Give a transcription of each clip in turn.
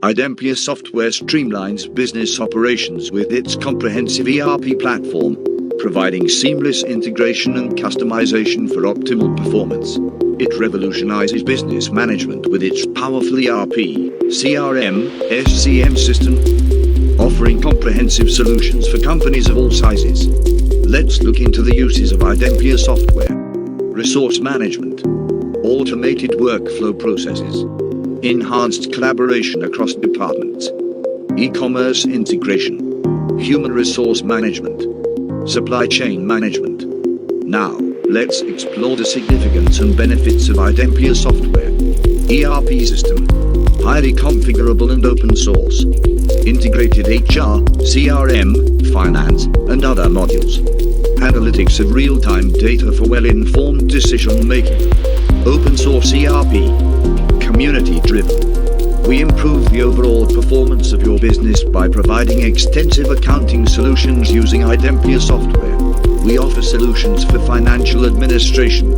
Idempiere software streamlines business operations with its comprehensive ERP platform, providing seamless integration and customization for optimal performance. It revolutionizes business management with its powerful ERP, CRM, SCM system, offering comprehensive solutions for companies of all sizes. Let's look into the uses of Idempiere software. Resource management, automated workflow processes, enhanced collaboration across departments, e-commerce integration, human resource management, supply chain management. Now, let's explore the significance and benefits of Idempiere software. ERP system, highly configurable and open source. Integrated HR, CRM, finance, and other modules. Analytics of real-time data for well-informed decision-making. Open source ERP, community-driven. We improve the overall performance of your business by providing extensive accounting solutions using Idempiere software. We offer solutions for financial administration,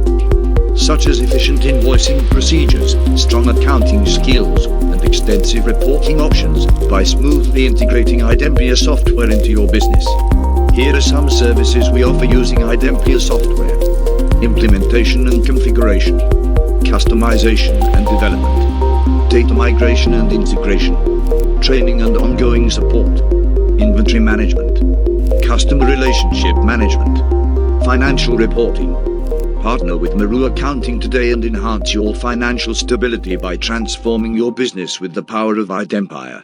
such as efficient invoicing procedures, strong accounting skills, and extensive reporting options, by smoothly integrating Idempiere software into your business. Here are some services we offer using Idempiere software: implementation and configuration, customization and development, data migration and integration, training and ongoing support, inventory management, customer relationship management, financial reporting. Partner with Meru Accounting today and enhance your financial stability by transforming your business with the power of Idempiere.